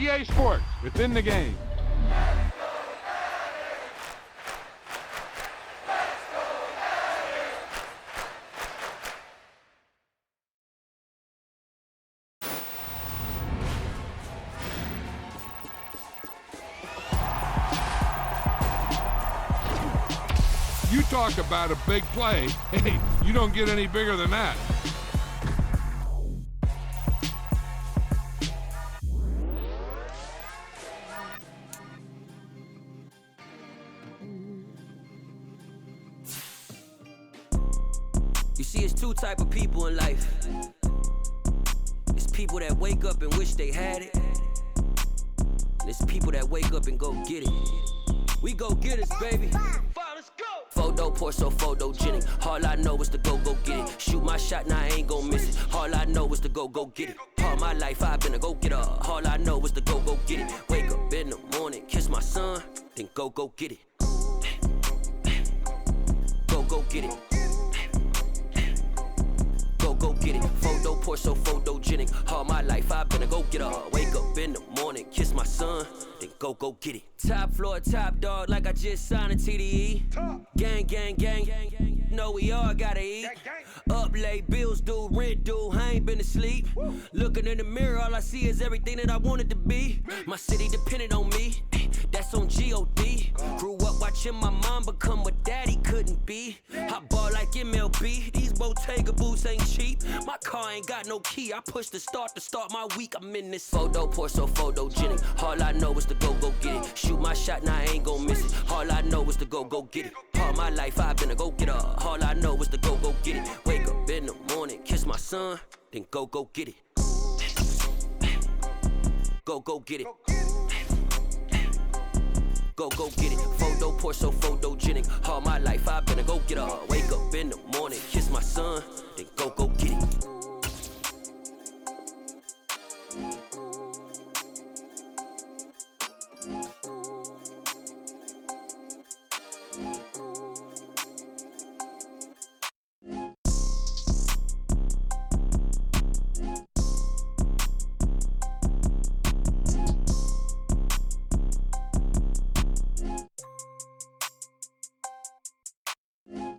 EA Sports, within the game. You talk about a big play. Hey, you don't get any bigger than that. You see, it's two type of people in life. It's people that wake up and wish they had it. And it's people that wake up and go get it. We go get it, baby. Let's go. Photo pour so photogenic. All I know is to go get it. Shoot my shot, now I ain't gon' miss it. All I know is to go get it. All my life I've been a go-getter. All I know is to go get it. Wake up in the morning, kiss my son, then go get it. Go get it. Go get it. Photo pour so photogenic. All my life I've been a go-getter. Wake up in the morning, kiss my son, then go get it. Top floor, top dog, like I just signed a TDE. Gang, gang, gang, gang, gang. Know we all gotta eat. Up late, bills due, rent due, I ain't been asleep. Looking in the mirror, all I see is everything that I wanted to be. My city depended on me, that's on G.O.D. Grew up watching my mom become what daddy couldn't be. I ball like MLB, these Bottega boots ain't cheap. My car ain't got no key, I push the start to start my week. I'm in this photo pour so photogenic. All I know is to go get it. Shoot my shot, now I ain't gon' miss it. All I know is to go get it. All my life I've been a go-getter. All I know is to go get it. Wake up in the morning, kiss my son, then go get it. Go get it. Go get it. Photo pour so photogenic. All my life I've been a go-getter. Wake up in the morning, kiss my son, then go get it.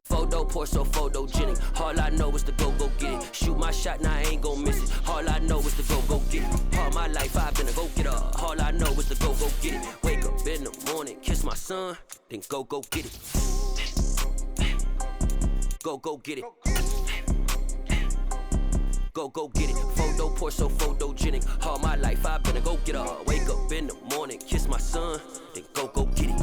Photo pour so photogenic. All I know is to go get it. Shoot my shot, now I ain't gon' miss it. All I know is to go get it. All my life I've been a go-getter. All I know is to go get it. Wake up in the morning, kiss my son, then go get it. Go get it. Go get it. Photo pour so photogenic. All my life I've been a go-getter. Wake up in the morning, kiss my son, then go get it.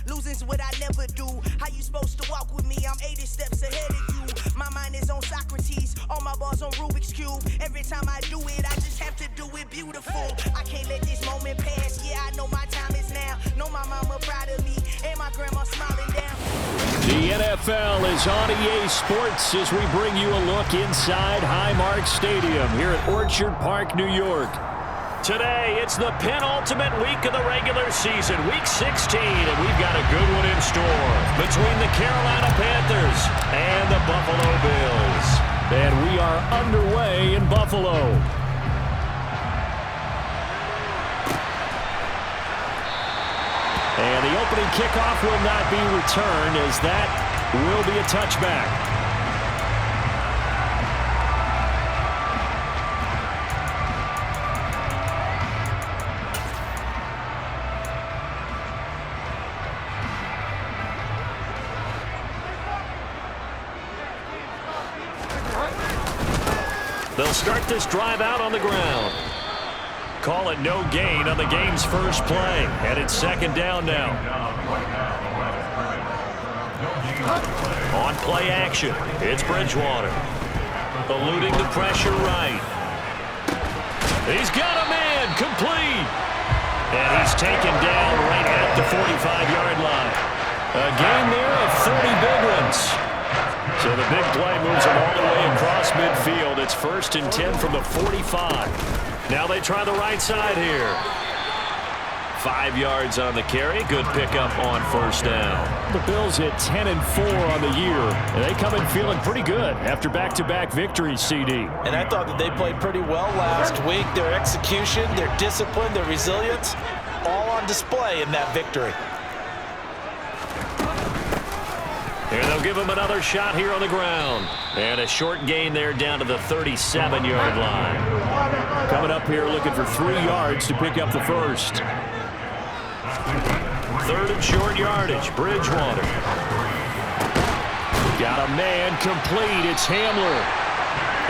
Losing's what I never do. How you supposed to walk with me? I'm 80 steps ahead of you. My mind is on Socrates, all my bars on Rubik's Cube. Every time I do it, I just have to do it beautiful. I can't let this moment pass. Yeah, I know my time is now. Know my mama proud of me, and my grandma smiling down. The NFL is on EA Sports as we bring you a look inside Highmark Stadium here at Orchard Park, New York. Today, it's the penultimate week of the regular season, week 16, and we've got a good one in store between the Carolina Panthers and the Buffalo Bills. And we are underway in Buffalo. And the opening kickoff will not be returned, as that will be a touchback. They'll start this drive out on the ground. Call it no gain on the game's first play. And it's second down now. On play action, it's Bridgewater. Eluding the pressure right. He's got a man, complete. And he's taken down right at the 45-yard line. A gain there of 30 big ones. So the big play moves him all the way across midfield. first and 10 from the 45. Now they try the right side here. 5 yards on the carry. Good pickup on first down. The Bills hit 10-4 on the year, and they come in feeling pretty good after back-to-back victories, CD. And I thought that they played pretty well last week. Their execution, their discipline, their resilience, all on display in that victory. Here they'll give him another shot here on the ground. And a short gain there down to the 37-yard line. Coming up here looking for 3 yards to pick up the first. 3rd and short yardage. Bridgewater. Got a man complete. It's Hamler.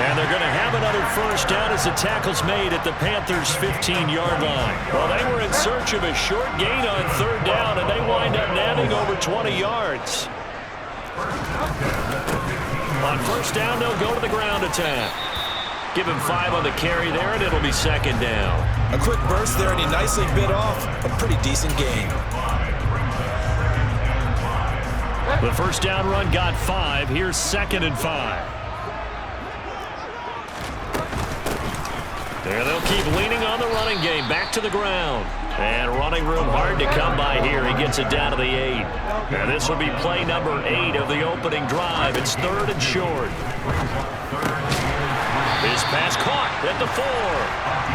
And they're going to have another first down as the tackle's made at the Panthers' 15-yard line. Well, they were in search of a short gain on 3rd down, and they wind up nabbing over 20 yards. On first down, they'll go to the ground attack. Give him 5 on the carry there, and it'll be 2nd down. A quick burst there, and he nicely bit off a pretty decent gain. The first down run got 5. Here's 2nd and 5. There they'll keep leaning on the running game. Back to the ground. And running room hard to come by here. He gets it down to the 8. And this will be play number 8 of the opening drive. It's 3rd and short. His pass caught at the 4.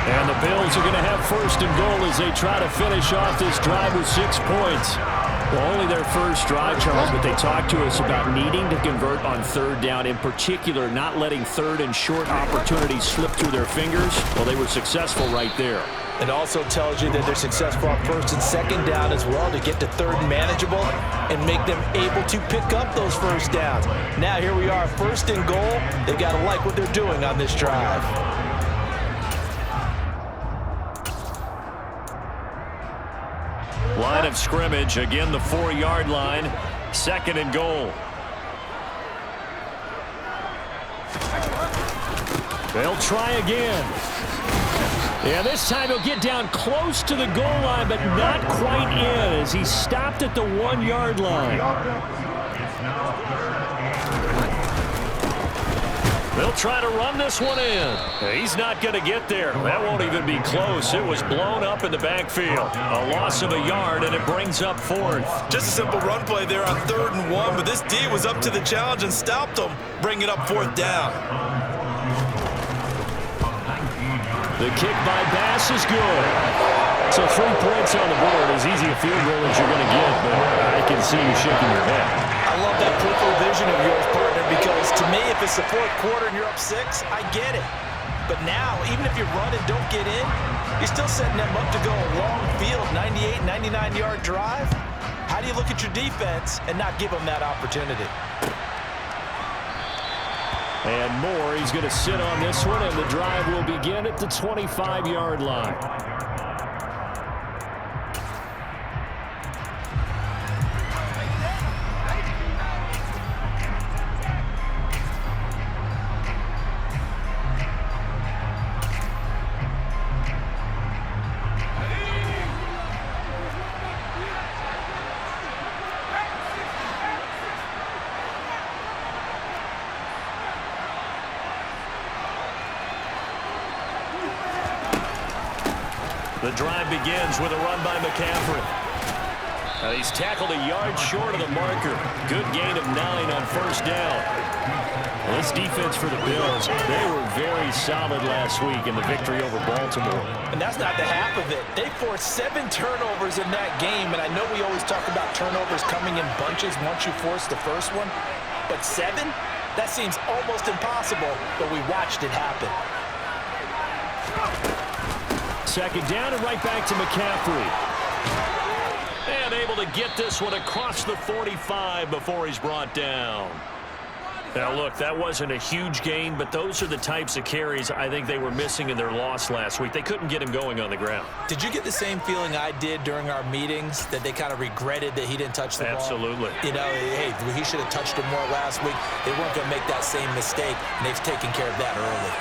And the Bills are going to have 1st and goal as they try to finish off this drive with 6 points. Well, only their first drive, Charles, but they talked to us about needing to convert on 3rd down, in particular not letting 3rd and short opportunities slip through their fingers. Well, they were successful right there. It also tells you that they're successful on 1st and 2nd down as well to get to 3rd and manageable and make them able to pick up those first downs. Now here we are, 1st and goal. They got to like what they're doing on this drive. Line of scrimmage, again the 4-yard line, 2nd and goal. They'll try again. Yeah, this time he'll get down close to the goal line, but not quite in as he's stopped at the 1-yard line. They'll try to run this one in. He's not going to get there. That won't even be close. It was blown up in the backfield. A loss of a yard, and it brings up 4th. Just a simple run play there on 3rd and 1, but this D was up to the challenge and stopped them, bringing up 4th down. The kick by Bass is good. So 3 points on the board, as easy a field goal as you're going to get, but I can see you shaking your head. I love that peripheral vision of yours, partner, because to me, if it's the 4th quarter and you're up 6, I get it. But now, even if you run and don't get in, you're still setting them up to go a long field, 98, 99-yard drive. How do you look at your defense and not give them that opportunity? And Moore, he's going to sit on this one, and the drive will begin at the 25-yard line. The drive begins with a run by McCaffrey. He's tackled a yard short of the marker. Good gain of 9 on first down. Well, this defense for the Bills, they were very solid last week in the victory over Baltimore. And that's not the half of it. They forced 7 turnovers in that game, and I know we always talk about turnovers coming in bunches once you force the first one, but 7? That seems almost impossible, but we watched it happen. 2nd down and right back to McCaffrey. And able to get this one across the 45 before he's brought down. Now, look, that wasn't a huge gain, but those are the types of carries I think they were missing in their loss last week. They couldn't get him going on the ground. Did you get the same feeling I did during our meetings, that they kind of regretted that he didn't touch the ball? Absolutely. You know, hey, he should have touched it more last week. They weren't going to make that same mistake, and they've taken care of that early.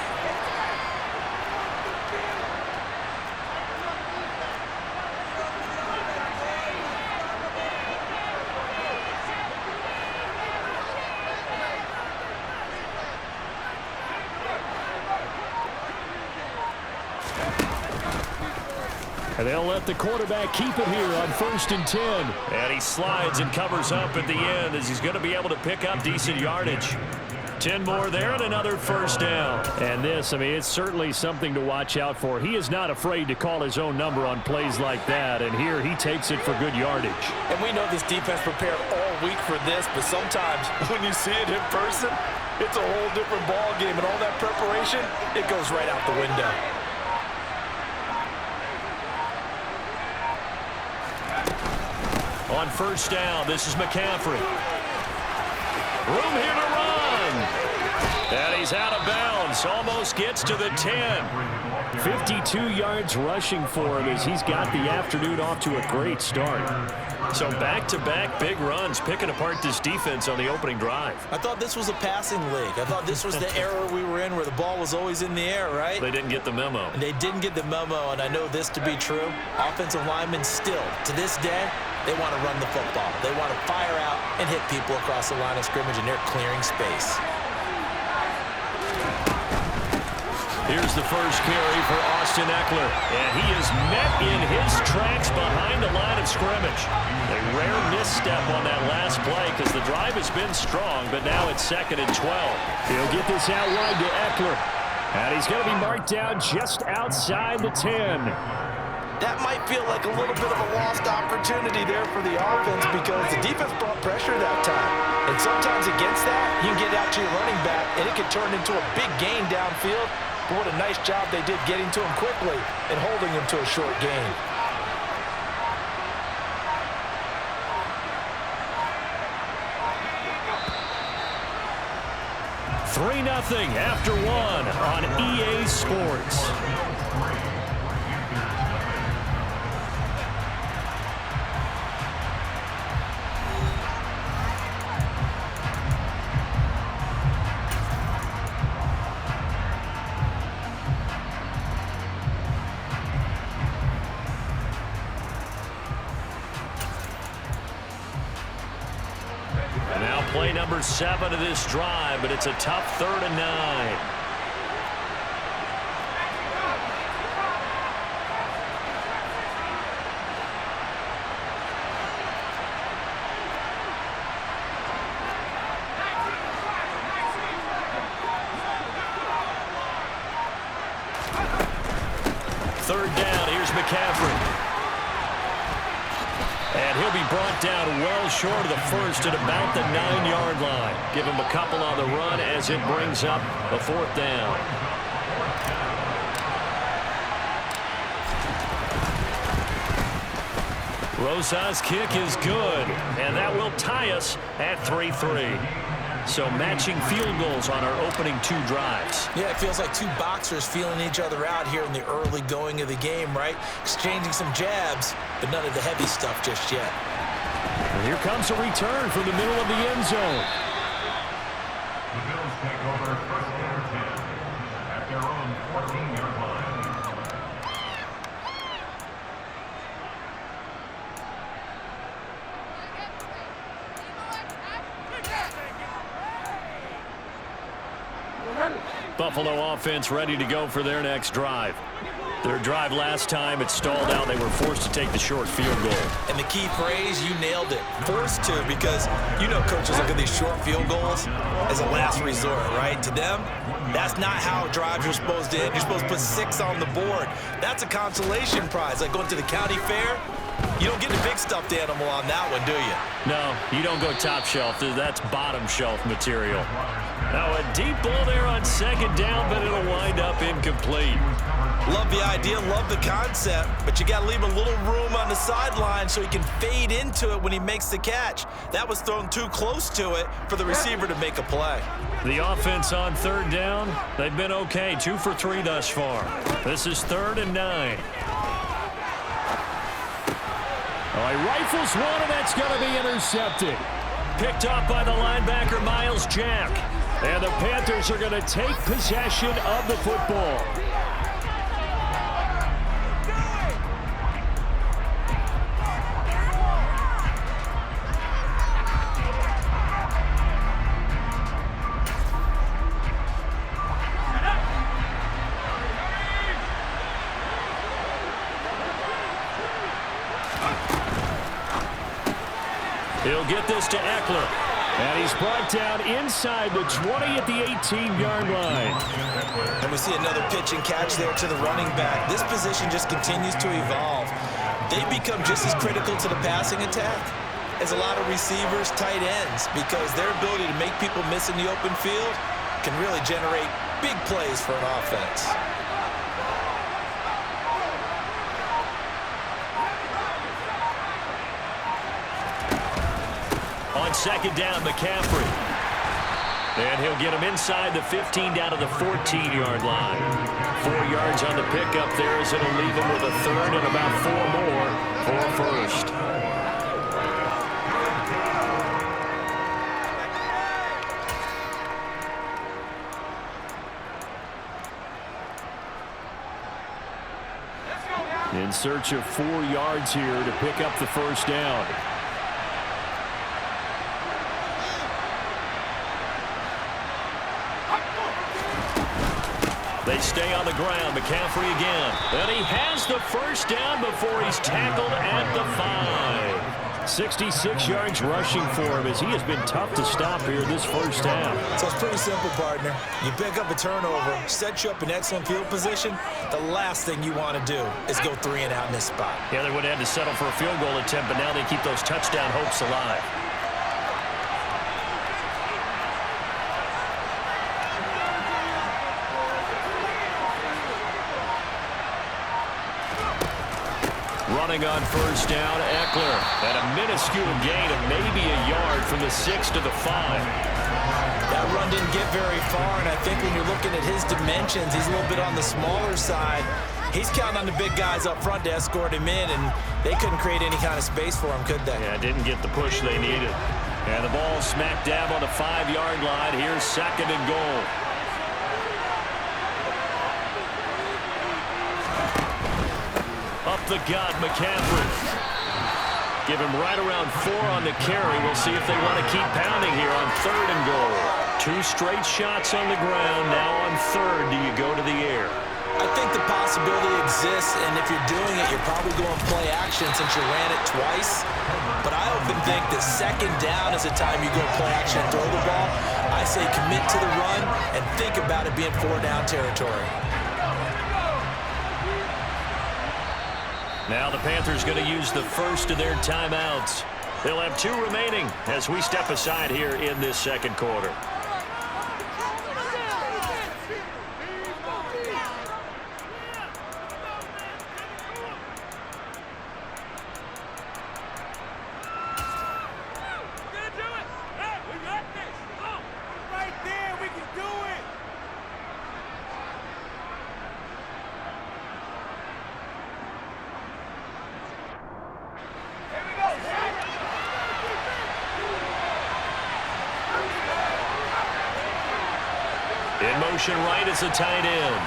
And they'll let the quarterback keep it here on 1st and 10. And he slides and covers up at the end as he's going to be able to pick up decent yardage. 10 more there and another 1st down. And this, I mean, it's certainly something to watch out for. He is not afraid to call his own number on plays like that. And here he takes it for good yardage. And we know this defense prepared all week for this, but sometimes when you see it in person, it's a whole different ball game. And all that preparation, it goes right out the window. On 1st down, this is McCaffrey. Room here to run. And he's out of bounds. Almost gets to the 10. 52 yards rushing for him as he's got the afternoon off to a great start. So back-to-back big runs, picking apart this defense on the opening drive. I thought this was a passing league. I thought this was the era we were in where the ball was always in the air, right? They didn't get the memo. And they didn't get the memo, and I know this to be true. Offensive linemen still, to this day, they want to run the football. They want to fire out and hit people across the line of scrimmage, and they're clearing space. Here's the first carry for Austin Eckler. And he is met in his tracks behind the line of scrimmage. A rare misstep on that last play because the drive has been strong, but now it's 2nd and 12. He'll get this out wide to Eckler. And he's going to be marked down just outside the 10. That might feel like a little bit of a lost opportunity there for the offense because the defense brought pressure that time. And sometimes against that, you can get out to your running back, and it can turn into a big gain downfield. But what a nice job they did getting to him quickly and holding him to a short gain. $3-0 after 1 on EA Sports. Play number 7 of this drive, but it's a tough 3rd and 9. Third down, here's McCaffrey. And he'll be brought down well short of the first at about the 9-yard line. Give him a couple on the run as it brings up a 4th down. Rosa's kick is good, and that will tie us at 3-3. So matching field goals on our opening 2 drives. Yeah, it feels like 2 boxers feeling each other out here in the early going of the game, right? Exchanging some jabs, but none of the heavy stuff just yet. And here comes a return from the middle of the end zone. The Bills take over 1st and 10 at their own 14-yard line. Buffalo offense ready to go for their next drive. Their drive last time, it stalled out. They were forced to take the short field goal. And the key phrase, you nailed it. Forced to, because you know coaches look at these short field goals as a last resort, right? To them, that's not how drives are supposed to end. You're supposed to put 6 on the board. That's a consolation prize. Like going to the county fair, you don't get the big stuffed animal on that one, do you? No, you don't go top shelf. That's bottom shelf material. Now a deep ball there on 2nd down, but it'll wind up incomplete. Love the idea, love the concept, but you got to leave a little room on the sideline so he can fade into it when he makes the catch. That was thrown too close to it for the receiver to make a play. The offense on 3rd down, they've been okay, 2 for 3 thus far. This is 3rd and 9. Oh, he rifles one, and that's going to be intercepted. Picked off by the linebacker, Miles Jack. And the Panthers are going to take possession of the football. He'll get this to Eckler. And he's brought down inside the 20 at the 18-yard line. And we see another pitch and catch there to the running back. This position just continues to evolve. They become just as critical to the passing attack as a lot of receivers, tight ends, because their ability to make people miss in the open field can really generate big plays for an offense. On second down, McCaffrey. And he'll get him inside the 15 down to the 14-yard line. 4 yards on the pickup there as it'll leave him with a third and about 4 more for a first. In search of 4 yards here to pick up the first down. They stay on the ground. McCaffrey again. And he has the first down before he's tackled at the 5. 66 yards rushing for him as he has been tough to stop here this first half. So it's pretty simple, partner. You pick up a turnover, set you up in excellent field position. The last thing you want to do is go 3 and out in this spot. Yeah, they would have to settle for a field goal attempt, but now they keep those touchdown hopes alive. Running on first down, Eckler at a minuscule gain of maybe a yard from the 6 to the 5. That run didn't get very far, and I think when you're looking at his dimensions, he's a little bit on the smaller side. He's counting on the big guys up front to escort him in, and they couldn't create any kind of space for him, could they? Yeah, didn't get the push they needed. And the ball smack dab on the 5-yard line. Here's second and goal. Up the gut, McCaffrey. Give him right around 4 on the carry. We'll see if they want to keep pounding here on third and goal. 2 straight shots on the ground. Now on third, do you go to the air? I think the possibility exists, and if you're doing it, you're probably going play action since you ran it twice. But I often think that second down is the time you go play action and throw the ball. I say commit to the run and think about it being 4-down territory. Now the Panthers going to use the first of their timeouts. They'll have 2 remaining as we step aside here in this second quarter. In motion right is the tight end.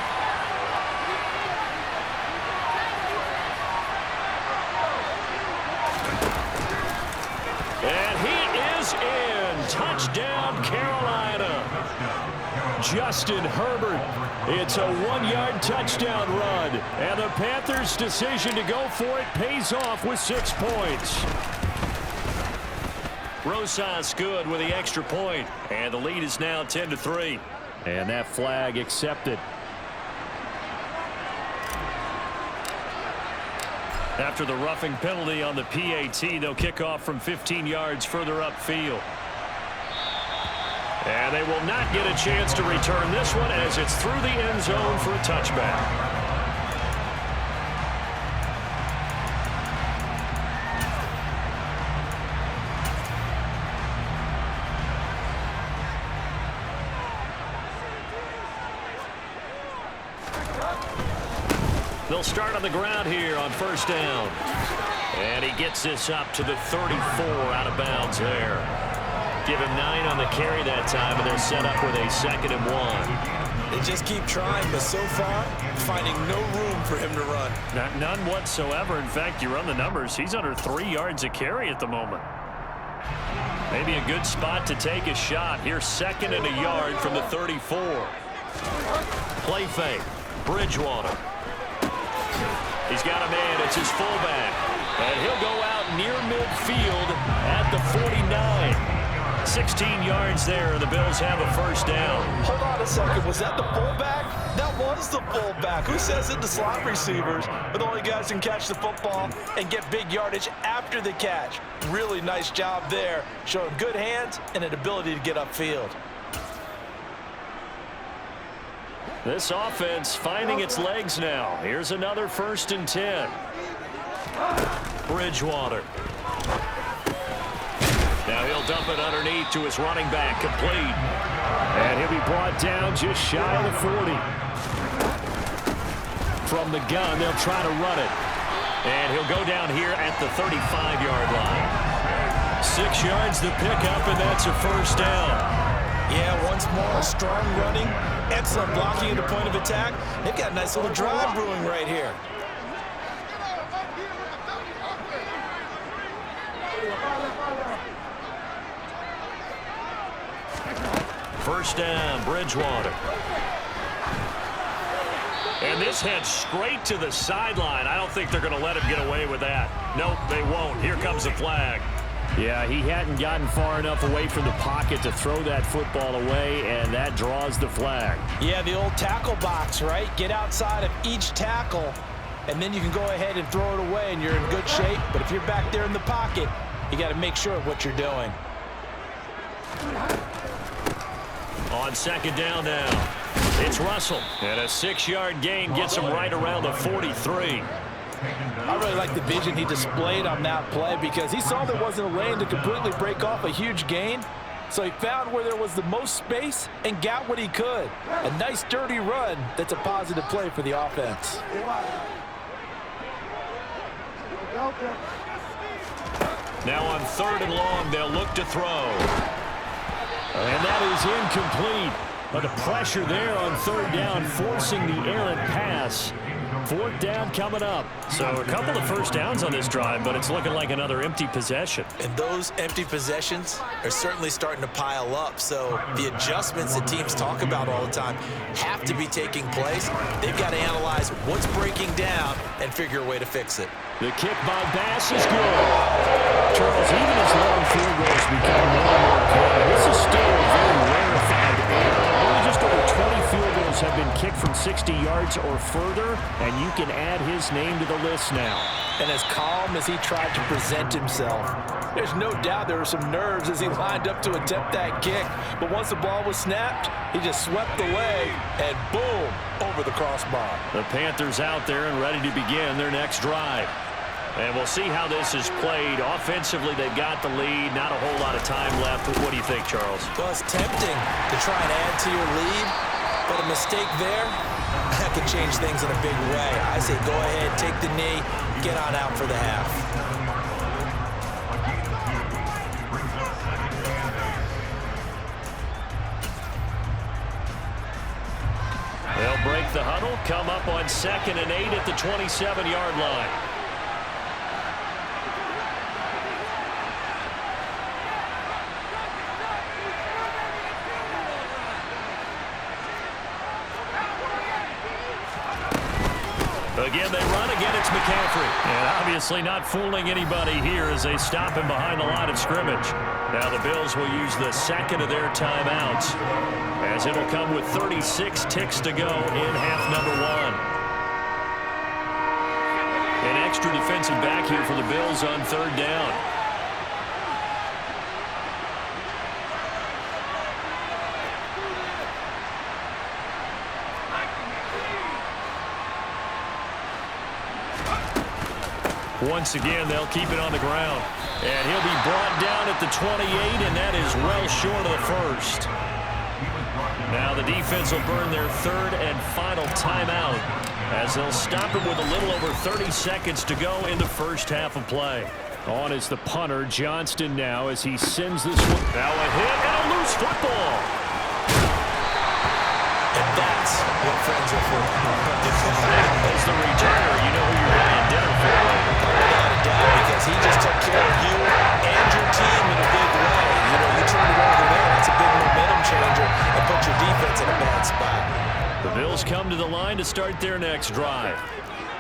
And he is in. Touchdown, Carolina. Justin Herbert. It's a 1-yard touchdown run. And the Panthers' decision to go for it pays off with 6 points. Rosas good with the extra point. And the lead is now 10-3. And that flag accepted. After the roughing penalty on the PAT, they'll kick off from 15 yards further upfield. And they will not get a chance to return this one as it's through the end zone for a touchback. They'll start on the ground here on first down. And he gets this up to the 34 out of bounds there. Give him 9 on the carry that time, and they're set up with a 2nd and 1. They just keep trying, but so far, finding no room for him to run. None whatsoever. In fact, you run the numbers, he's under 3 yards a carry at the moment. Maybe a good spot to take a shot. Here's 2nd and a yard from the 34. Play fake. Bridgewater. He's got a man. It's his fullback. And he'll go out near midfield at the 49. 16 yards there, and the Bills have a first down. Hold on a second. Was that the fullback? That was the fullback. Who says it? The slot receivers are the only guys who can catch the football and get big yardage after the catch. Really nice job there, showing good hands and an ability to get upfield. This offense finding its legs now. Here's another 1st and 10. Bridgewater. Now he'll dump it underneath to his running back, complete. And he'll be brought down just shy of the 40. From the gun, they'll try to run it. And he'll go down here at the 35-yard line. 6 yards to pick up, and that's a first down. Yeah, once more, strong running, excellent blocking at the point of attack. They've got a nice little drive brewing right here. First down, Bridgewater. And this heads straight to the sideline. I don't think they're going to let him get away with that. Nope, they won't. Here comes the flag. Yeah, he hadn't gotten far enough away from the pocket to throw that football away, and that draws the flag. Yeah, the old tackle box, right? Get outside of each tackle, and then you can go ahead and throw it away, and you're in good shape. But if you're back there in the pocket, you got to make sure of what you're doing. On second down now, it's Russell. And a 6-yard gain gets him right around the 43. I really like the vision he displayed on that play because he saw there wasn't a lane to completely break off a huge gain. So he found where there was the most space and got what he could. A nice, dirty run that's a positive play for the offense. Now on 3rd and long, they'll look to throw. And that is incomplete. But the pressure there on 3rd down, forcing the errant pass. 4th down coming up. So a couple of first downs on this drive, but it's looking like another empty possession. And those empty possessions are certainly starting to pile up. So the adjustments that teams talk about all the time have to be taking place. They've got to analyze what's breaking down and figure a way to fix it. The kick by Bass is good. Charles, even as long field goals become more and more common, this is still a very rarefied error. Only just over 20 field goals have been kicked from 60 yards or further, and you can add his name to the list now. And as calm as he tried to present himself, there's no doubt there were some nerves as he lined up to attempt that kick. But once the ball was snapped, he just swept away, and boom, over the crossbar. The Panthers out there and ready to begin their next drive. And we'll see how this is played. Offensively, they've got the lead. Not a whole lot of time left. What do you think, Charles? Well, it's tempting to try and add to your lead, but a mistake there, that can change things in a big way. I say go ahead, take the knee, get on out for the half. They'll break the huddle, come up on 2nd and 8 at the 27-yard line. Again, they run. Again, it's McCaffrey. And obviously not fooling anybody here as they stop him behind the line of scrimmage. Now the Bills will use the 2nd of their timeouts, as it'll come with 36 ticks to go in half number 1. An extra defensive back here for the Bills on 3rd down. Once again, they'll keep it on the ground. And he'll be brought down at the 28, and that is well short of the 1st. Now the defense will burn their 3rd and final timeout, as they'll stop it with a little over 30 seconds to go in the first half of play. On is the punter, Johnston, now as he sends this one. Now a hit and a loose football. And that's what friends are for. As the returner, you know who you're buying dinner for. Without a doubt, because he just took care of you and your team in a big way. You know, you turn it over there, it's a big momentum changer and put your defense in a bad spot. The Bills come to the line to start their next drive.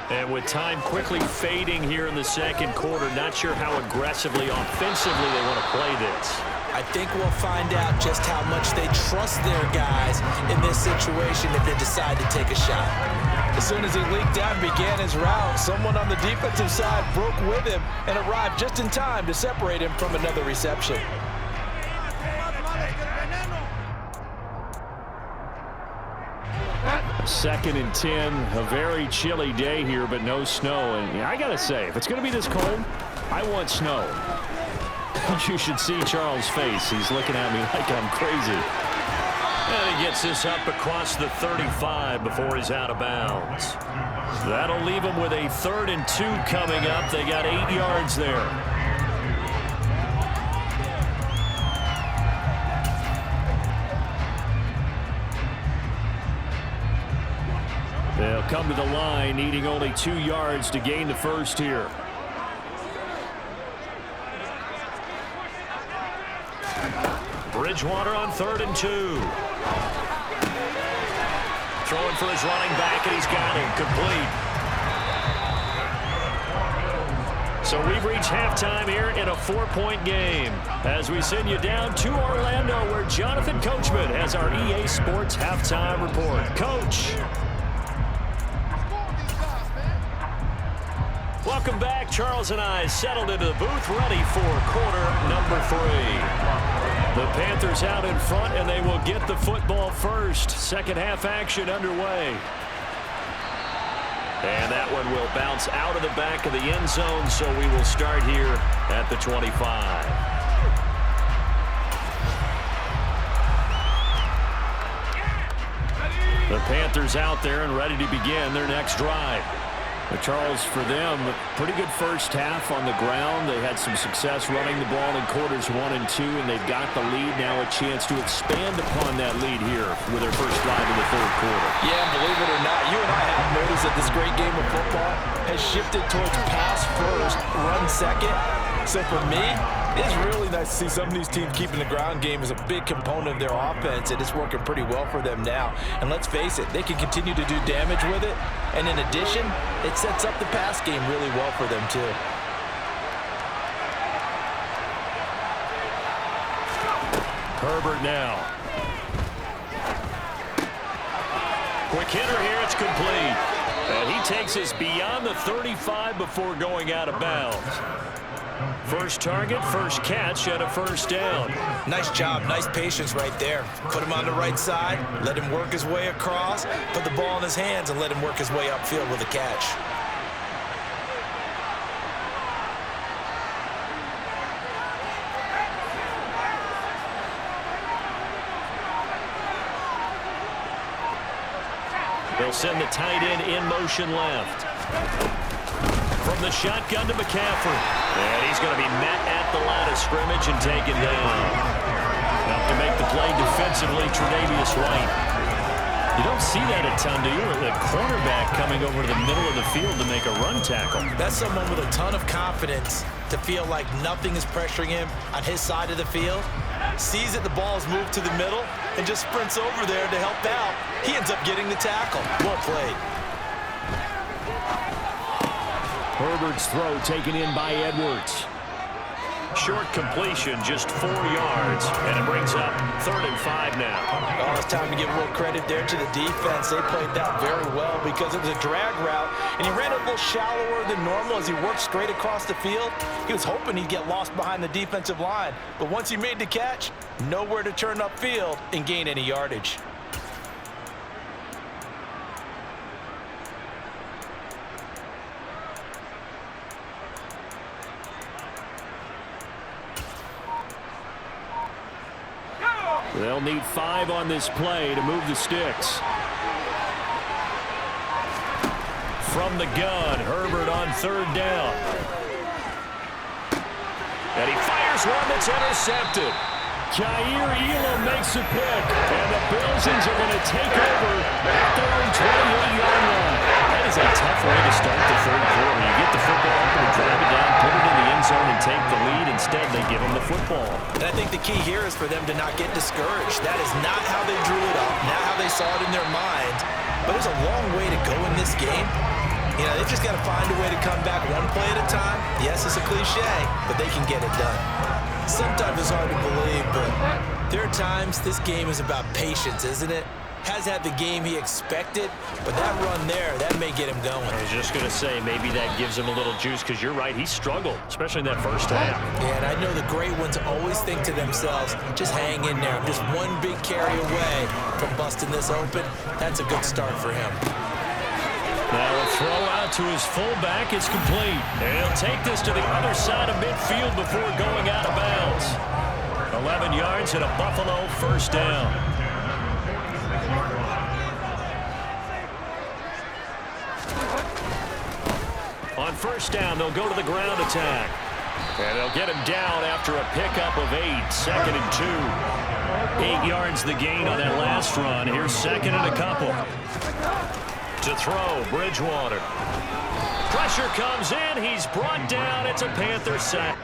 And with time quickly fading here in the second quarter, not sure how aggressively, offensively they want to play this. I think we'll find out just how much they trust their guys in this situation if they decide to take a shot. As soon as he leaked out and began his route, someone on the defensive side broke with him and arrived just in time to separate him from another reception. Second and 10, a very chilly day here, but no snow. And I got to say, if it's going to be this cold, I want snow. You should see Charles' face. He's looking at me like I'm crazy. And he gets this up across the 35 before he's out of bounds. That'll leave him with a 3rd and 2 coming up. They got 8 yards there. They'll come to the line, needing only 2 yards to gain the first here. Bridgewater on 3rd and 2. Throwing for his running back, and he's got him complete. So we've reached halftime here in a 4-point game as we send you down to Orlando, where Jonathan Coachman has our EA Sports halftime report. Coach. Welcome back. Charles and I settled into the booth, ready for quarter number 3. The Panthers out in front, and they will get the football first. Second half action underway. And that one will bounce out of the back of the end zone, so we will start here at the 25. The Panthers out there and ready to begin their next drive. But Charles, for them, pretty good first half on the ground. They had some success running the ball in quarters 1 and 2, and they've got the lead now, a chance to expand upon that lead here with their first drive in the 3rd quarter. Yeah, believe it or not, you and I have noticed that this great game of football has shifted towards pass first, run second. So for me, it's really nice to see some of these teams keeping the ground game as a big component of their offense, and it's working pretty well for them now. And let's face it, they can continue to do damage with it. And in addition, it sets up the pass game really well for them too. Herbert now. Quick hitter here, it's complete. And he takes us beyond the 35 before going out of bounds. First target, first catch, and a first down. Nice job, nice patience right there. Put him on the right side, let him work his way across, put the ball in his hands, and let him work his way upfield with a catch. They'll send the tight end in motion left. From the shotgun to McCaffrey. And he's going to be met at the line of scrimmage and taken down. Now to make the play defensively, Tre'Davious White. You don't see that a ton, do you? The cornerback coming over to the middle of the field to make a run tackle. That's someone with a ton of confidence to feel like nothing is pressuring him on his side of the field. Sees that the ball is moved to the middle and just sprints over there to help out. He ends up getting the tackle. Well played. Herbert's throw taken in by Edwards. Short completion, just 4 yards, and it brings up 3rd and 5 now. Oh, it's time to give a little credit there to the defense. They played that very well because it was a drag route, and he ran a little shallower than normal as he worked straight across the field. He was hoping he'd get lost behind the defensive line, but once he made the catch, nowhere to turn upfield and gain any yardage. They'll need 5 on this play to move the sticks. From the gun, Herbert on 3rd down. And he fires one that's intercepted. Jair Elam makes a pick, and the Bills are going to take over at their own 28-yard line. That is a tough way to start the 3rd quarter. You get the football up and drive it down, put it in the end zone, and take the lead. Instead, they give them the football. And I think the key here is for them to not get discouraged. That is not how they drew it up, not how they saw it in their mind. But there's a long way to go in this game. You know, they've just got to find a way to come back one play at a time. Yes, it's a cliche, but they can get it done. Sometimes it's hard to believe, but there are times this game is about patience, isn't it? Has had the game he expected, but that run there, that may get him going. I was just going to say, maybe that gives him a little juice, because you're right, he struggled, especially in that first half. Yeah, and I know the great ones always think to themselves, just hang in there. I'm just one big carry away from busting this open. That's a good start for him. Now a throw out to his fullback. It's complete. And he'll take this to the other side of midfield before going out of bounds. 11 yards and a Buffalo first down. On first down, they'll go to the ground attack. And they'll get him down after a pickup of 8, 2nd and 2. 8 yards the gain on that last run. Here's 2nd and a couple. To throw, Bridgewater. Pressure comes in. He's brought down. It's a Panther sack.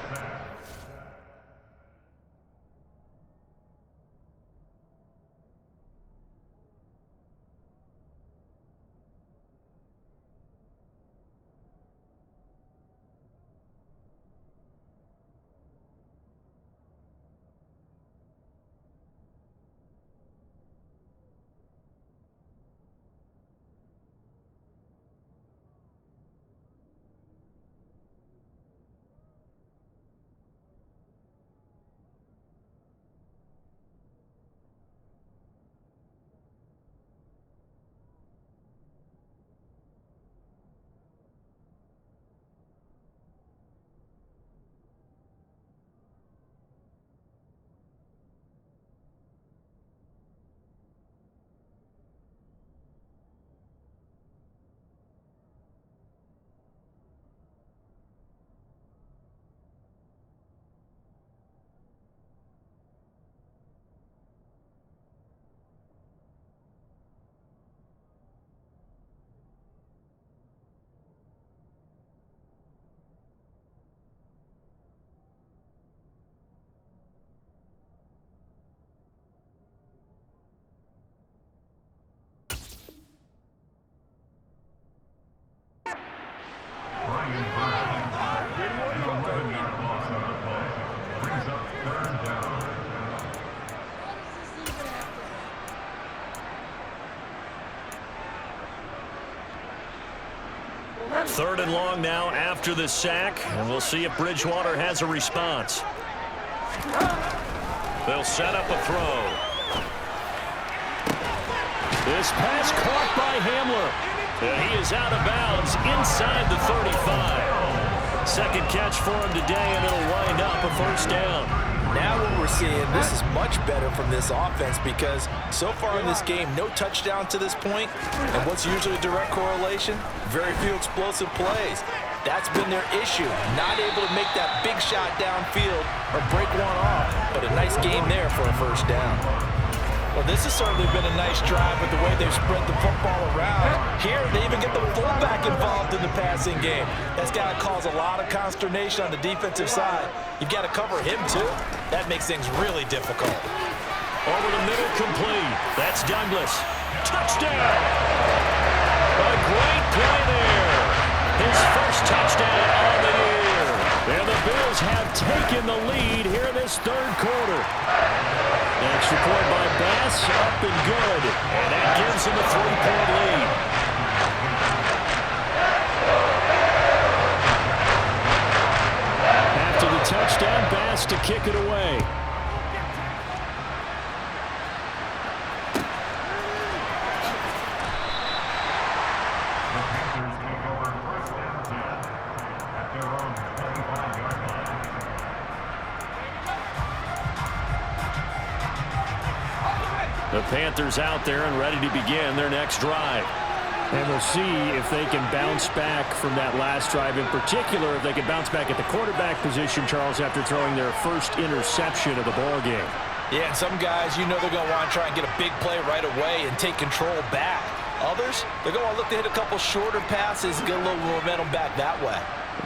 Third and long now after the sack, and we'll see if Bridgewater has a response. They'll set up a throw. This pass caught by Hamler. And he is out of bounds inside the 35. Second catch for him today, and it'll wind up a first down. Now what we're seeing, this is much better from this offense because so far in this game, no touchdown to this point, and what's usually a direct correlation? Very few explosive plays. That's been their issue, not able to make that big shot downfield or break one off, but a nice game there for a first down. Well, this has certainly been a nice drive with the way they've spread the football around. Here, they even get the fullback involved in the passing game. That's got to cause a lot of consternation on the defensive side. You've got to cover him, too. That makes things really difficult. Over the middle, complete. That's Douglas. Touchdown! A great play there. His first touchdown on the year. And the Bills have taken the lead here in this third quarter. Extra point by Bass, up and good. And that gives him a 3-point lead. After the touchdown, Bass to kick it away. The Panthers out there and ready to begin their next drive. And we'll see if they can bounce back from that last drive. In particular, if they can bounce back at the quarterback position, Charles, after throwing their first interception of the ball game. Yeah, and some guys, you know they're going to want to try and get a big play right away and take control back. Others, they're going to look to hit a couple shorter passes and get a little momentum back that way.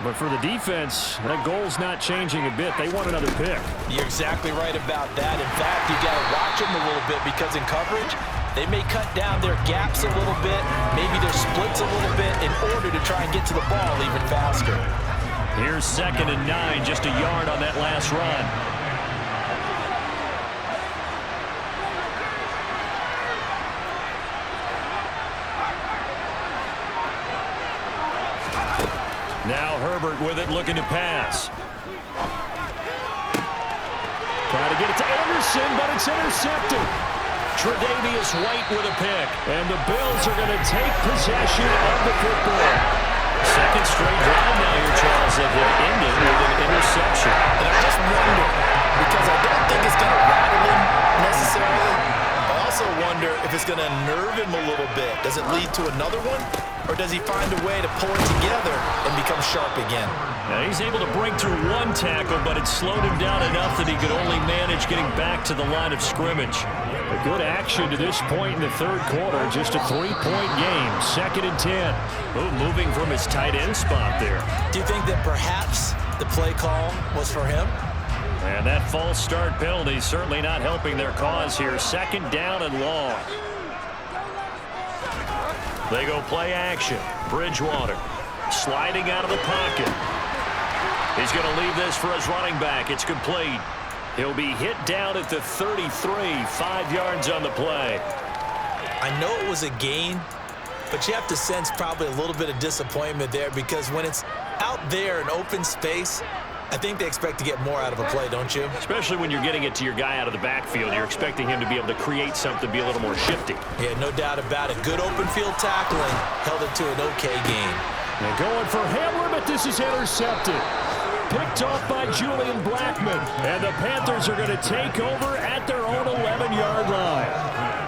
But for the defense, that goal's not changing a bit. They want another pick. You're exactly right about that. In fact, you got to watch them a little bit because in coverage, They may cut down their gaps a little bit, maybe their splits a little bit in order to try and get to the ball even faster. Here's 2nd and 9, just a yard on that last run. Now Herbert with it, looking to pass. Trying to get it to Anderson, but it's intercepted. Tre'Davious White with a pick. And the Bills are going to take possession of the football. Second straight drive now here, Charles, that have ended with an interception. And I just wonder, because I don't think it's going to rattle him necessarily. I also wonder if it's going to nerve him a little bit. Does it lead to another one? Or does he find a way to pull it together and become sharp again? Now he's able to break through one tackle, but it slowed him down enough that he could only manage getting back to the line of scrimmage. A good action to this point in the third quarter. Just a 3-point game. 2nd and 10. Moving from his tight end spot there. Do you think that perhaps the play call was for him? And that false start penalty certainly not helping their cause here. 2nd down and long. They go play action. Bridgewater sliding out of the pocket. He's going to leave this for his running back. It's complete. He'll be hit down at the 33, 5 yards on the play. I know it was a gain, but you have to sense probably a little bit of disappointment there, because when it's out there in open space, I think they expect to get more out of a play, don't you? Especially when you're getting it to your guy out of the backfield. You're expecting him to be able to create something, be a little more shifty. Yeah, no doubt about it. Good open field tackling held it to an okay gain. They're going for Hamler, but this is intercepted. Picked off by Julian Blackmon. And the Panthers are going to take over at their own 11-yard line.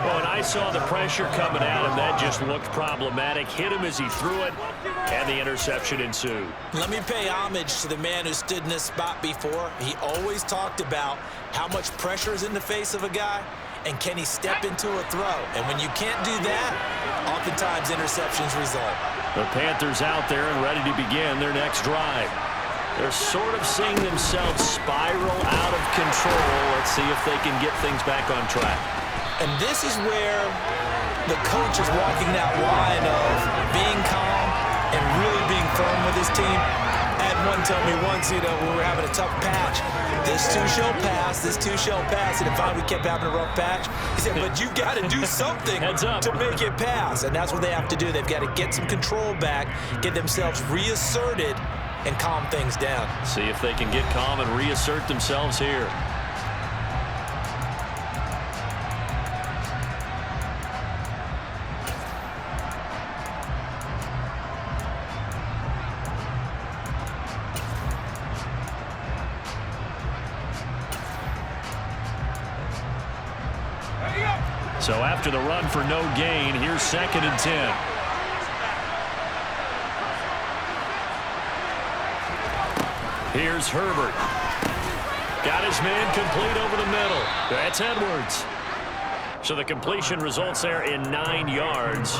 Well, and I saw the pressure coming at him. That just looked problematic. Hit him as he threw it, and the interception ensued. Let me pay homage to the man who stood in this spot before. He always talked about how much pressure is in the face of a guy, and can he step into a throw. And when you can't do that, oftentimes interceptions result. The Panthers out there and ready to begin their next drive. They're sort of seeing themselves spiral out of control. Let's see if they can get things back on track. And this is where the coach is walking that line of being calm and really being firm with his team. I had one tell me once, you know, when we were having a tough patch, this too shall pass, this too shall pass. And if we kept having a rough patch, he said, but you got to do something to make it pass. And that's what they have to do. They've got to get some control back, get themselves reasserted, and calm things down. See if they can get calm and reassert themselves here. So after the run for no gain, here's 2nd and 10. Here's Herbert. Got his man complete over the middle. That's Edwards. So the completion results there in 9 yards.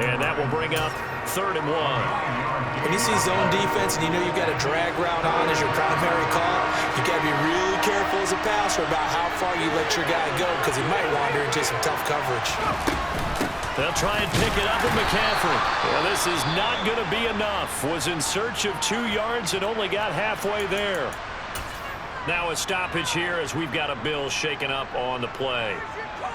And that will bring up 3rd and 1. When you see zone defense and you know you've got a drag route on as your primary call, you got to be really careful as a passer about how far you let your guy go, because he might wander into some tough coverage. They'll try and pick it up with McCaffrey. Well, this is not going to be enough. Was in search of 2 yards and only got halfway there. Now a stoppage here as we've got a Bill shaken up on the play.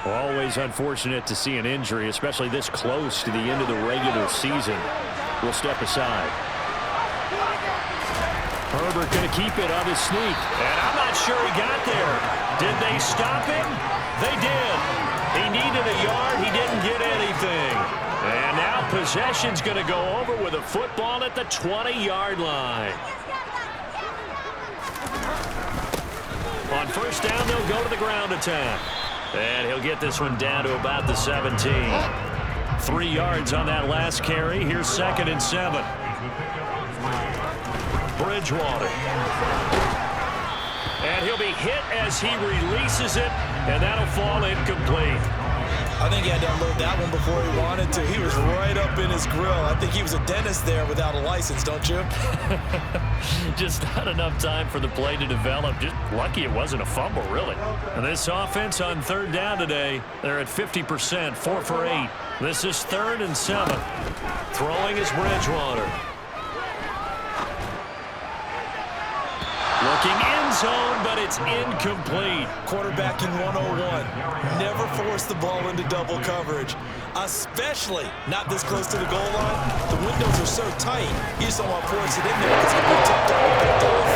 Well, always unfortunate to see an injury, especially this close to the end of the regular season. We'll step aside. Herbert going to keep it on his sneak. And I'm not sure he got there. Did they stop him? They did. He needed a yard. He didn't get anything. And now possession's going to go over with a football at the 20-yard line. On 1st down, they'll go to the ground attack. And he'll get this one down to about the 17. 3 yards on that last carry. Here's 2nd and 7. Bridgewater. And he'll be hit as he releases it, and that'll fall incomplete. I think he had to unload that one before he wanted to. He was right up in his grill. I think he was a dentist there without a license, don't you? Just not enough time for the play to develop. Just lucky it wasn't a fumble, really. And this offense on third down today, they're at 50%, 4 for 8. This is 3rd and 7. Throwing is Bridgewater. Looking end zone, but it's incomplete. Quarterbacking 101. Never force the ball into double coverage, especially not this close to the goal line. The windows are so tight, you just don't want to force it in there because it'll be tucked up and picked off.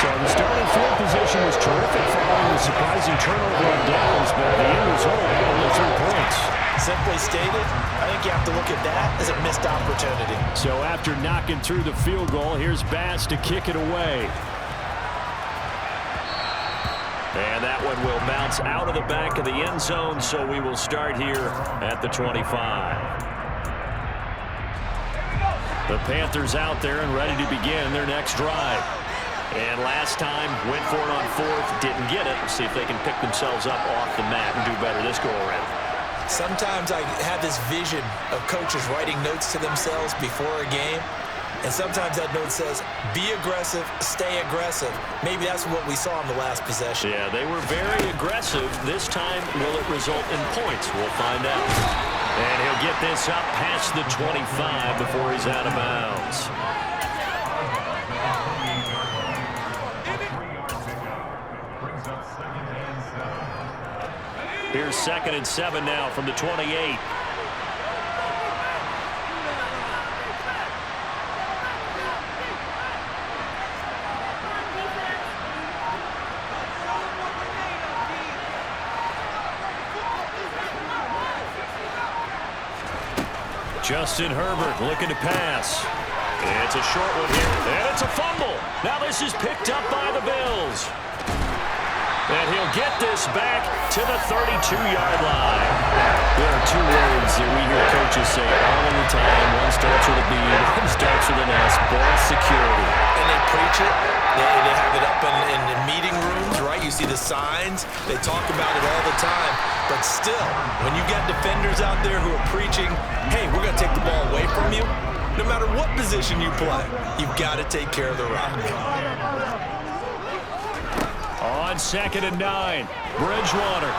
So the starting field position was terrific following the surprising turnover on downs, but the end result, only 3 points. Simply stated, I think you have to look at that as a missed opportunity. So after knocking through the field goal, here's Bass to kick it away. And that one will bounce out of the back of the end zone, so we will start here at the 25. The Panthers out there and ready to begin their next drive. And last time, went for it on 4th, didn't get it. We'll see if they can pick themselves up off the mat and do better this go-around. Sometimes I have this vision of coaches writing notes to themselves before a game, and sometimes that note says, be aggressive, stay aggressive. Maybe that's what we saw in the last possession. Yeah, they were very aggressive. This time, will it result in points? We'll find out. And he'll get this up past the 25 before he's out of bounds. Here's 2nd and 7 now from the 28. Justin Herbert looking to pass. It's a short one here, and it's a fumble. Now this is picked up by the Bills. And he'll get this back to the 32-yard line. There are 2 words that we hear coaches say all of the time. One starts with a B, one starts with an S, ball security. And they preach it. They have it up in meeting rooms, right? You see the signs. They talk about it all the time. But still, when you got defenders out there who are preaching, hey, we're going to take the ball away from you, no matter what position you play, you've got to take care of the rock. On 2nd and 9, Bridgewater.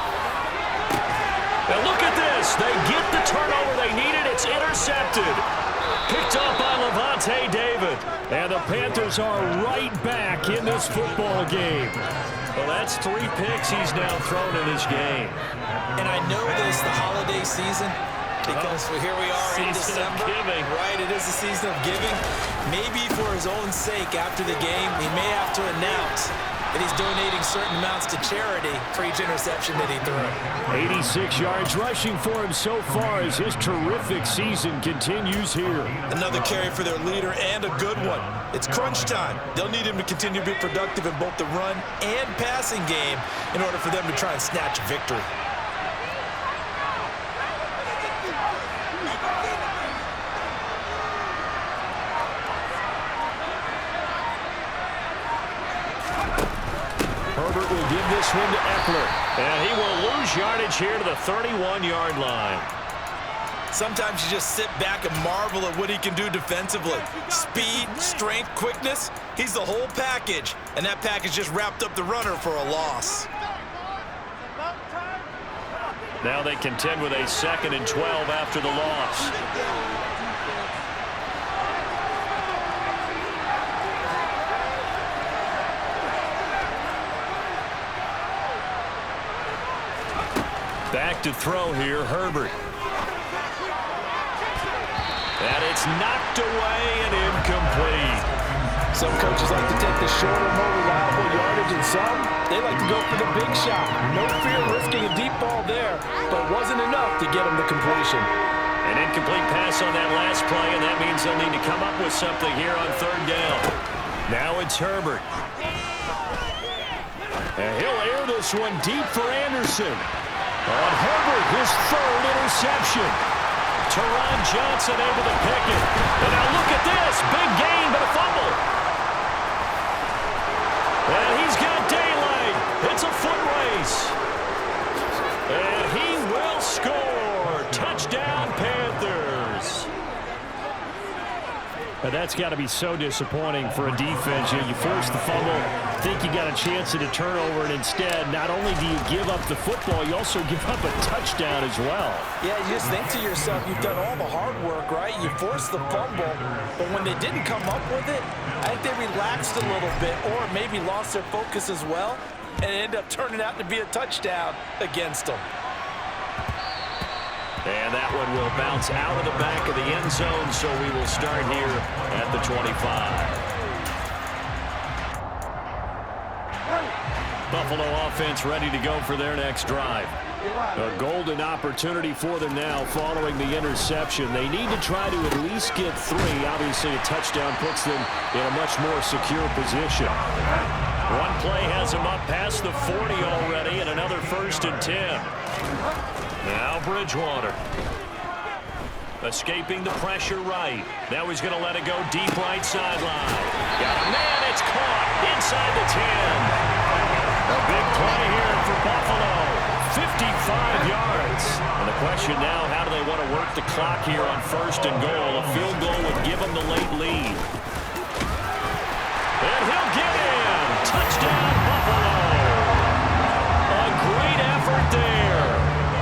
Now look at this. They get the turnover they needed. It's intercepted. Picked up by Levante David. And the Panthers are right back in this football game. Well, that's 3 picks he's now thrown in this game. And I know this, the holiday season, because here we are in December. Right, it is the season of giving. Maybe for his own sake after the game, he may have to announce that he's donating certain amounts to charity for each interception that he threw. 86 yards rushing for him so far as his terrific season continues here. Another carry for their leader and a good one. It's crunch time. They'll need him to continue to be productive in both the run and passing game in order for them to try and snatch victory. Herbert will give this one to Eckler. And he will lose yardage here to the 31-yard line. Sometimes you just sit back and marvel at what he can do defensively. Speed, strength, quickness, he's the whole package. And that package just wrapped up the runner for a loss. Now they contend with a 2nd and 12 after the loss. Back to throw here, Herbert. And it's knocked away and incomplete. Some coaches like to take the shorter, more reliable yardage, and some, they like to go for the big shot. No fear risking a deep ball there, but it wasn't enough to get him the completion. An incomplete pass on that last play, and that means they'll need to come up with something here on 3rd down. Now it's Herbert. And he'll air this one deep for Anderson. On Herbert, his 3rd interception. Teron Johnson able to pick it. And now look at this. Big gain, but a fumble. And he's got daylight. It's a foot race. And he will But that's got to be so disappointing for a defense. You force the fumble, think you got a chance at a turnover, and instead, not only do you give up the football, you also give up a touchdown as well. Yeah, you just think to yourself, you've done all the hard work, right? You forced the fumble, but when they didn't come up with it, I think they relaxed a little bit or maybe lost their focus as well, and it ended up turning out to be a touchdown against them. And that one will bounce out of the back of the end zone, so we will start here at the 25. Buffalo offense ready to go for their next drive. A golden opportunity for them now following the interception. They need to try to at least get 3. Obviously, a touchdown puts them in a much more secure position. One play has them up past the 40 already, and another 1st and 10. Now Bridgewater. Escaping the pressure right. Now he's going to let it go deep right sideline. Got a man, it's caught inside the 10. A big play here for Buffalo. 55 yards. And the question now, how do they want to work the clock here on 1st and goal? A field goal would give them the late lead. And he'll get in. Touchdown, Buffalo. A great effort there.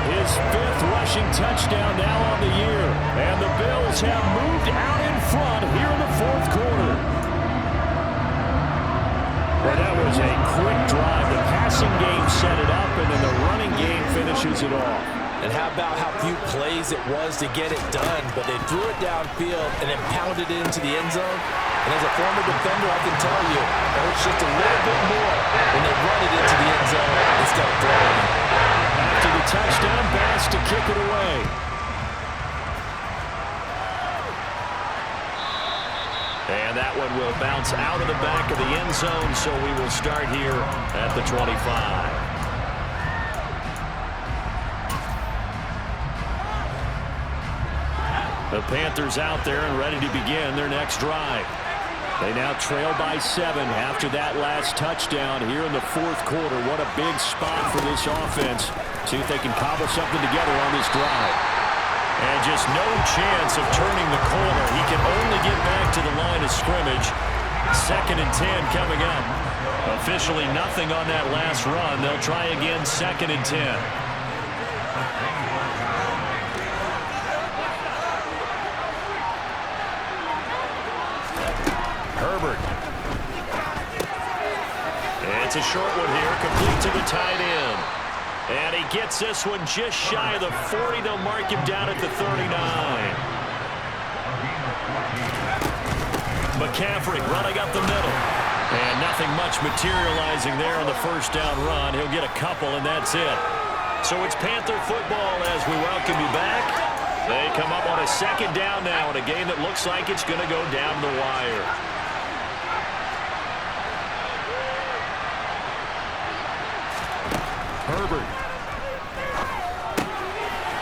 His 5th rushing touchdown now on the year. And the Bills have moved out in front here in the 4th quarter. Well, that was a quick drive. The passing game set it up, and then the running game finishes it off. And how about how few plays it was to get it done, but they threw it downfield and then pounded it into the end zone. And as a former defender, I can tell you, it hurts just a little bit more when they run it into the end zone instead of throwing it. After the touchdown, Bass to kick it away. And that one will bounce out of the back of the end zone, so we will start here at the 25. The Panthers out there and ready to begin their next drive. They now trail by 7 after that last touchdown here in the 4th quarter. What a big spot for this offense. See if they can cobble something together on this drive. And just no chance of turning the corner. He can only get back to the line of scrimmage. 2nd and 10 coming up. Officially nothing on that last run. They'll try again 2nd and 10. Herbert. It's a short one here, complete to the tight end. And he gets this one just shy of the 40. They'll mark him down at the 39. McCaffrey running up the middle. And nothing much materializing there on the 1st down run. He'll get a couple, and that's it. So it's Panther football as we welcome you back. They come up on a 2nd down now in a game that looks like it's going to go down the wire. Herbert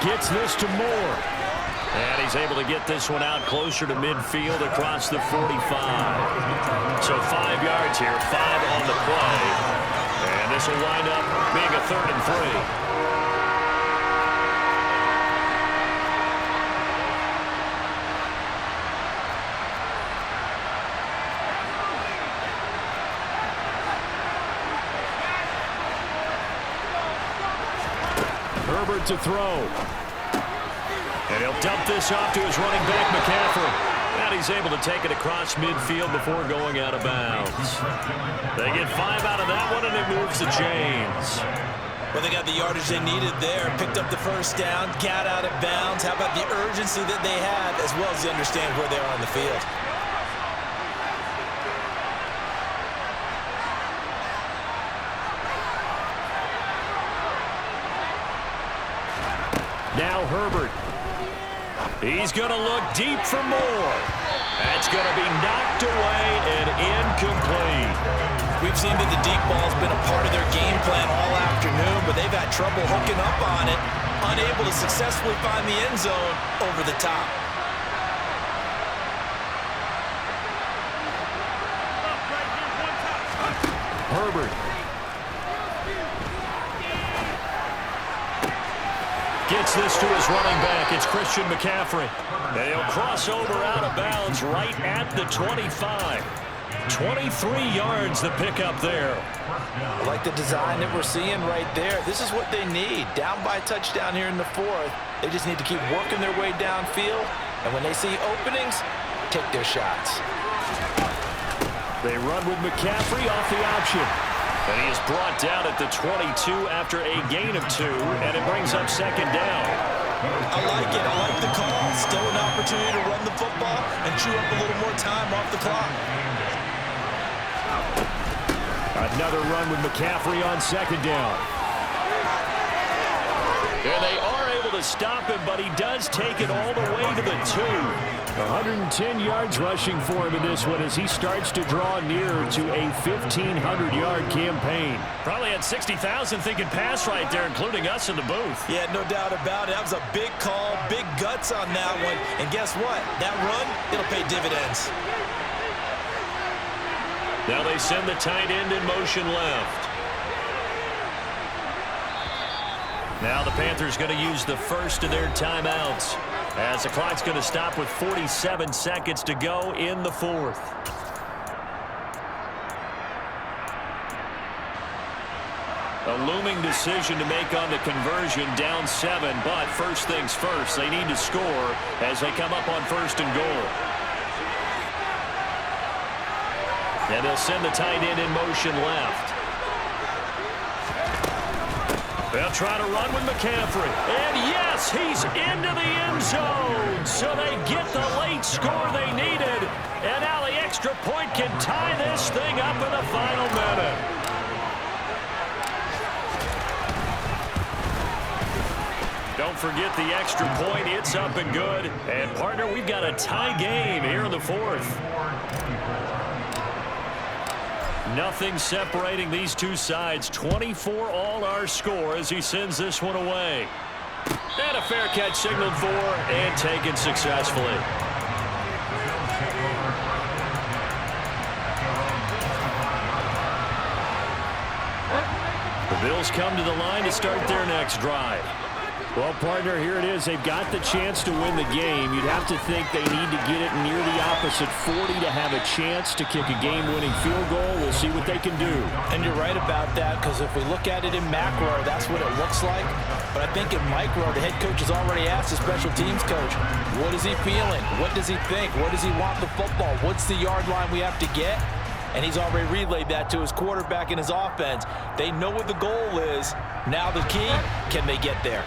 gets this to Moore. And he's able to get this one out closer to midfield across the 45. So 5 yards here, 5 on the play. And this will wind up being a 3rd and 3. Herbert to throw. And he'll dump this off to his running back, McCaffrey. And he's able to take it across midfield before going out of bounds. They get 5 out of that one, and it moves the chains. Well, they got the yardage they needed there. Picked up the 1st down, got out of bounds. How about the urgency that they had, as well as they understand where they are on the field. Now Herbert. He's going to look deep for more. That's going to be knocked away and incomplete. We've seen that the deep ball's been a part of their game plan all afternoon, but they've had trouble hooking up on it, unable to successfully find the end zone over the top. Herbert. Gets this to his running back. It's Christian McCaffrey. And he'll cross over out of bounds right at the 25. 23 yards the pickup there. I like the design that we're seeing right there. This is what they need. Down by a touchdown here in the fourth. They just need to keep working their way downfield. And when they see openings, take their shots. They run with McCaffrey off the option. And he is brought down at the 22 after a gain of 2. And it brings up second down. I like it. I like the call. Still an opportunity to run the football and chew up a little more time off the clock. Another run with McCaffrey on second down. And they are able to stop him, but he does take it all the way to the 2. 110 yards rushing for him in this one as he starts to draw nearer to a 1,500-yard campaign. Probably had 60,000 thinking pass right there, including us in the booth. Yeah, no doubt about it. That was a big call, big guts on that one. And guess what? That run, it'll pay dividends. Now they send the tight end in motion left. Now the Panthers going to use the first of their timeouts as the clock's going to stop with 47 seconds to go in the fourth. A looming decision to make on the conversion, down 7, but first things first, they need to score as they come up on first and goal. And they'll send the tight end in motion left. They'll try to run with McCaffrey. And yes, he's into the end zone. So they get the late score they needed. And now the extra point can tie this thing up in the final minute. Don't forget the extra point. It's up and good. And, partner, we've got a tie game here in the fourth. Nothing separating these two sides. 24 all our score as he sends this one away. And a fair catch signaled for and taken successfully. The Bills come to the line to start their next drive. Well, partner, here it is. They've got the chance to win the game. You'd have to think they need to get it near the opposite 40 to have a chance to kick a game-winning field goal. We'll see what they can do. And you're right about that, because if we look at it in macro, that's what it looks like. But I think in micro, the head coach has already asked the special teams coach, what is he feeling? What does he think? Where does he want the football? What's the yard line we have to get? And he's already relayed that to his quarterback and his offense. They know what the goal is. Now the key, can they get there?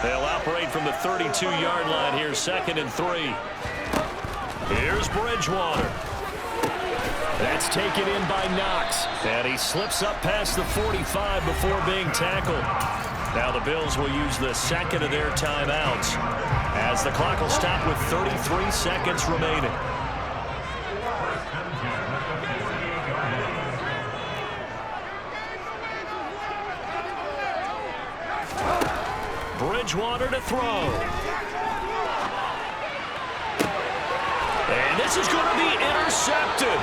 They'll operate from the 32-yard line here, 2nd and 3. Here's Bridgewater. That's taken in by Knox. And he slips up past the 45 before being tackled. Now the Bills will use the second of their timeouts as the clock will stop with 33 seconds remaining. Bridgewater to throw. And this is going to be intercepted.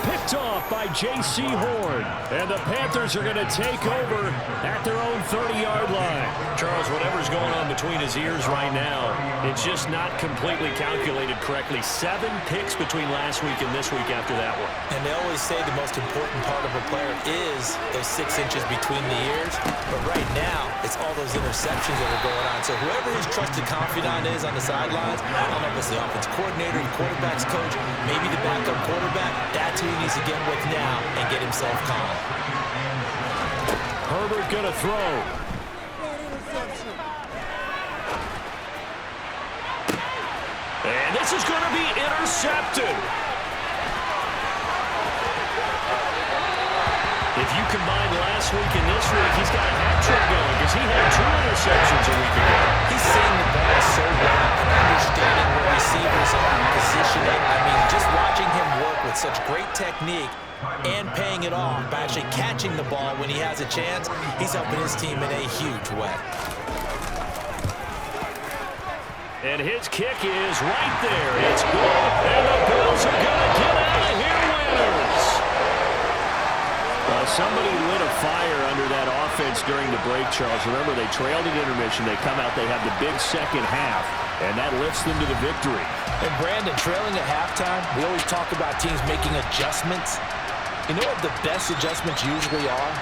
Picked off by J.C. Horn. And the Panthers are going to take over at their own 30-yard line. Charles, whatever's going on between his ears right now, it's just not completely calculated correctly. 7 picks between last week and this week after that one. And they always say the most important part of a player is those 6 inches between the ears. But right now, it's all those interceptions that are going on. So whoever his trusted confidant is on the sidelines, I don't know if it's the offense coordinator, the quarterback's coach, maybe the backup quarterback, that's who he needs to get with now and get himself calm. Herbert going to throw. And this is going to be intercepted. If you combine last week and this week, he's got a hat trick going because he had 2 interceptions a week ago. He's seeing the ball so well and understanding where receivers are and positioning. I mean, just watching him work with such great technique and paying it off by actually catching the ball when he has a chance, he's helping his team in a huge way. And his kick is right there. It's good, and the Bills are going to get out of here winners. A somebody lit a fire under that offense during the break, Charles. Remember, they trailed at intermission. They come out, they have the big second half, and that lifts them to the victory. And Brandon, trailing at halftime, we always talk about teams making adjustments. You know what the best adjustments usually are?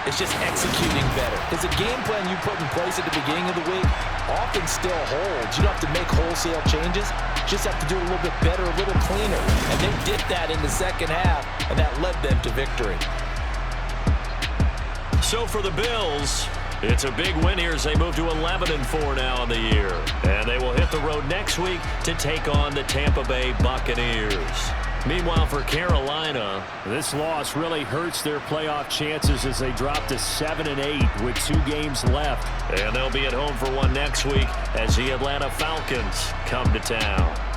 It's just executing better. Because the game plan you put in place at the beginning of the week often still holds. You don't have to make wholesale changes. You just have to do it a little bit better, a little cleaner. And they did that in the second half, and that led them to victory. So for the Bills, it's a big win here as they move to 11-4 now in the year. And they will hit the road next week to take on the Tampa Bay Buccaneers. Meanwhile, for Carolina, this loss really hurts their playoff chances as they drop to 7-8 with 2 games left. And they'll be at home for one next week as the Atlanta Falcons come to town.